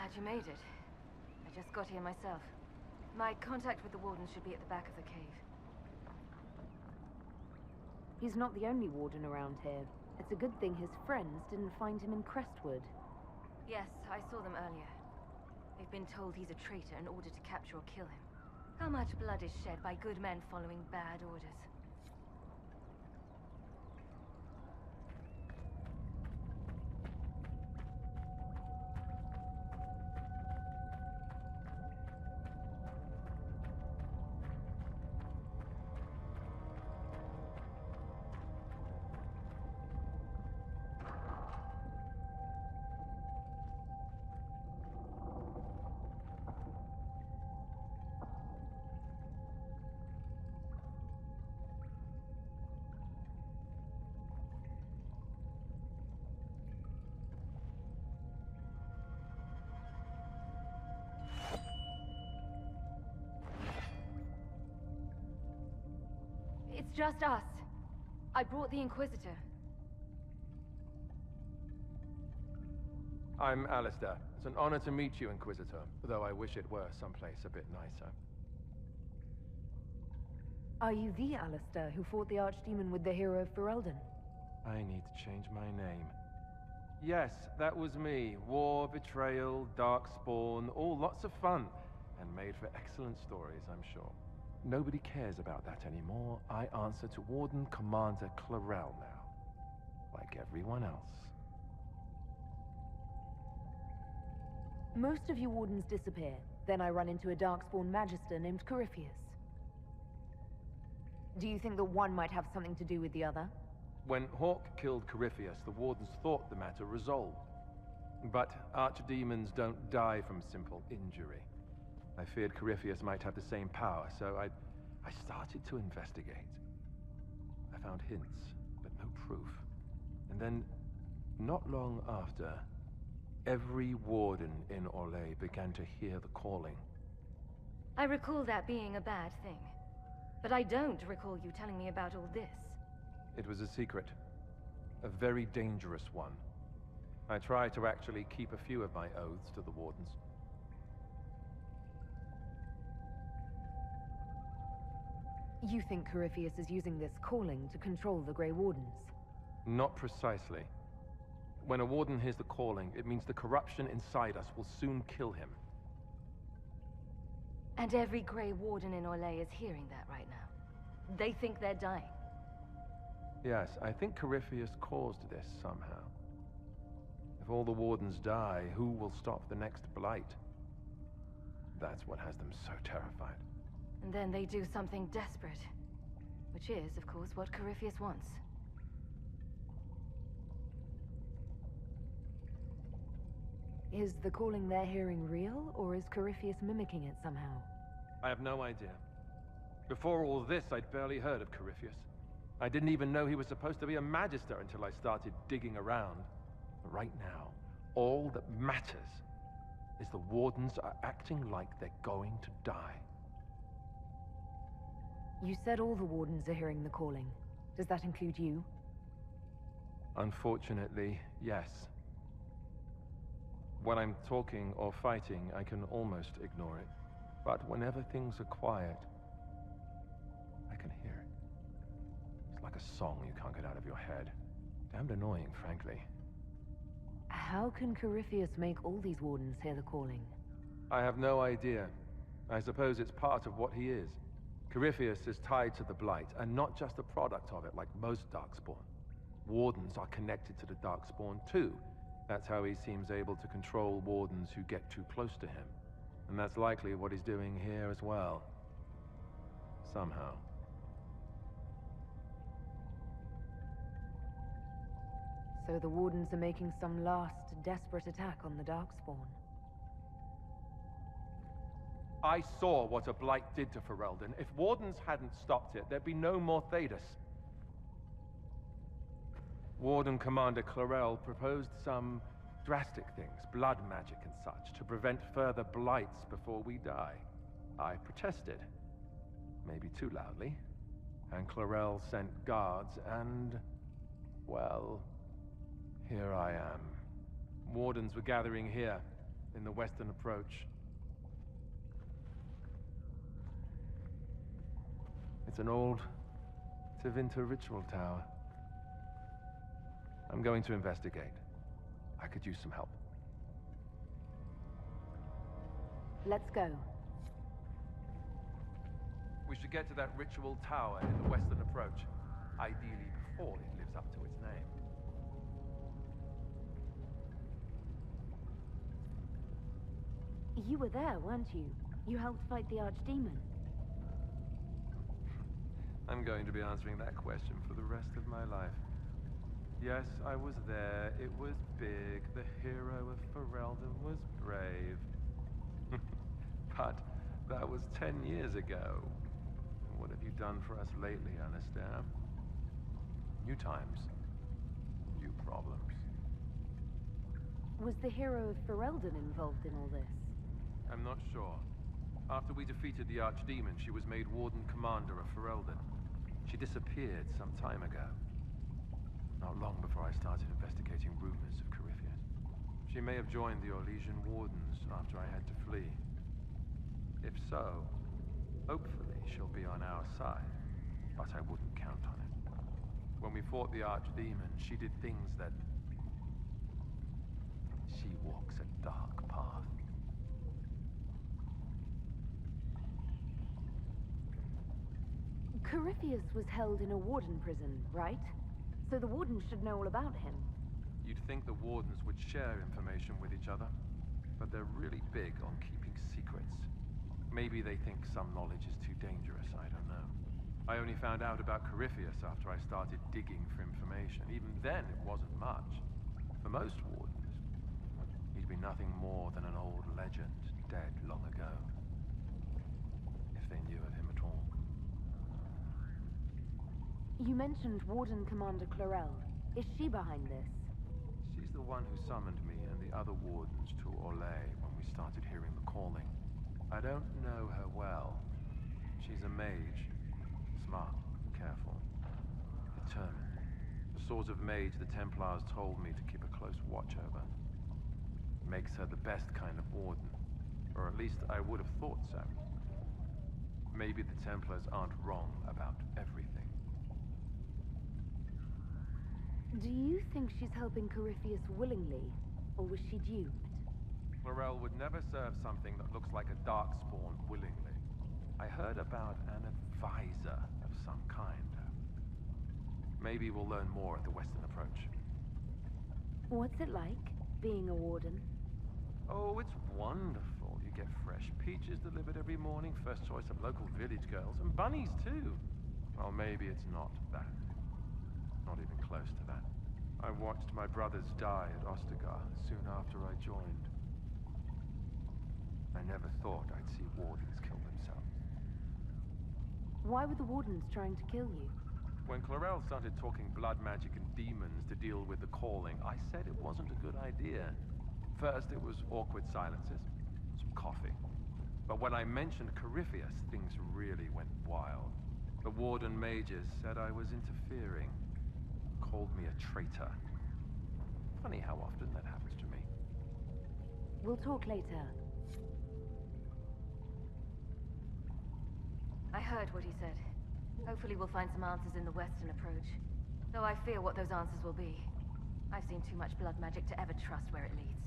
glad you made it. I just got here myself. My contact with the Warden should be at the back of the cave. He's not the only Warden around here. It's a good thing his friends didn't find him in Chrestwood. Yes, I saw them earlier. They've been told he's a traitor in order to capture or kill him. How much blood is shed by good men following bad orders? It's just us. I brought the Inquisitor. I'm Alistair. It's an honor to meet you, Inquisitor, though I wish it were someplace a bit nicer. Are you the Alistair who fought the Archdemon with the hero of Ferelden? I need to change my name. Yes, that was me. War, betrayal, darkspawn, all lots of fun, and made for excellent stories, I'm sure. Nobody cares about that anymore. I answer to Warden Commander Clarel now, like everyone else. Most of you Wardens disappear. Then I run into a Darkspawn Magister named Corypheus. Do you think that one might have something to do with the other? When Hawk killed Corypheus, the Wardens thought the matter resolved. But archdemons don't die from simple injury. I feared Corypheus might have the same power, so I started to investigate. I found hints, but no proof. And then, not long after, every Warden in Orlais began to hear the calling. I recall that being a bad thing. But I don't recall you telling me about all this. It was a secret. A very dangerous one. I tried to actually keep a few of my oaths to the Wardens. You think Corypheus is using this calling to control the Grey Wardens? Not precisely. When a Warden hears the calling, it means the corruption inside us will soon kill him. And every Grey Warden in Orlais is hearing that right now. They think they're dying. Yes, I think Corypheus caused this somehow. If all the Wardens die, who will stop the next blight? That's what has them so terrified. And then they do something desperate. Which is, of course, what Corypheus wants. Is the calling they're hearing real, or is Corypheus mimicking it somehow? I have no idea. Before all this, I'd barely heard of Corypheus. I didn't even know he was supposed to be a Magister until I started digging around. But right now, all that matters is the Wardens are acting like they're going to die. You said all the Wardens are hearing the calling. Does that include you? Unfortunately, yes. When I'm talking or fighting, I can almost ignore it. But whenever things are quiet, I can hear it. It's like a song you can't get out of your head. Damned annoying, frankly. How can Corypheus make all these Wardens hear the calling? I have no idea. I suppose it's part of what he is. Corypheus is tied to the Blight, and not just a product of it like most Darkspawn. Wardens are connected to the Darkspawn too. That's how he seems able to control Wardens who get too close to him. And that's likely what he's doing here as well. Somehow. So the Wardens are making some last, desperate attack on the Darkspawn. I saw what a Blight did to Ferelden. If Wardens hadn't stopped it, there'd be no more Thedas. Warden Commander Clarel proposed some drastic things, blood magic and such, to prevent further blights before we die. I protested. Maybe too loudly. And Clarel sent guards and... well... here I am. Wardens were gathering here. in the western approach. It's an old Tevinter ritual tower. I'm going to investigate. I could use some help. Let's go. We should get to that ritual tower in the western approach. Ideally before it lives up to its name. You were there, weren't you? You helped fight the Archdemon. I'm going to be answering that question for the rest of my life. Yes, I was there. It was big. The hero of Ferelden was brave. But that was 10 years ago. What have you done for us lately, Alistair? New times. New problems. Was the hero of Ferelden involved in all this? I'm not sure. After we defeated the Archdemon, she was made Warden Commander of Ferelden. She disappeared some time ago. Not long before I started investigating rumors of Corypheus. She may have joined the Orlesian Wardens after I had to flee. If so, hopefully she'll be on our side, but I wouldn't count on it. When we fought the Archdemon, she did things that... She walks a dark path. Corypheus was held in a Warden prison, right? So the Warden should know all about him. You'd think the Wardens would share information with each other, but they're really big on keeping secrets. Maybe they think some knowledge is too dangerous, I don't know. I only found out about Corypheus after I started digging for information. Even then, it wasn't much. For most Wardens, he'd be nothing more than an old legend, dead long ago. If they knew of him at all. You mentioned Warden Commander Chlorel. Is she behind this? She's the one who summoned me and the other Wardens to Orlais when we started hearing the calling. I don't know her well. She's a mage. Smart, careful, determined. The sort of mage the Templars told me to keep a close watch over. Makes her the best kind of Warden. Or at least I would have thought so. Maybe the Templars aren't wrong about everything. Do you think she's helping Corypheus willingly, or was she duped? Chlorel would never serve something that looks like a darkspawn willingly. I heard about an advisor of some kind. Maybe we'll learn more at the western approach. What's it like, being a Warden? Oh, it's wonderful. You get fresh peaches delivered every morning, first choice of local village girls, and bunnies too. Well, maybe it's not that. Not even close to that. I watched my brothers die at Ostagar soon after I joined. I never thought I'd see Wardens kill themselves. Why were the Wardens trying to kill you? When Chlorel started talking blood magic and demons to deal with the calling, I said it wasn't a good idea. First, it was awkward silences, some coughing. But when I mentioned Corypheus, things really went wild. The Warden mages said I was interfering. Called me a traitor. Funny how often that happens to me. We'll talk later. I heard what he said. Hopefully we'll find some answers in the western approach. Though I fear what those answers will be. I've seen too much blood magic to ever trust where it leads.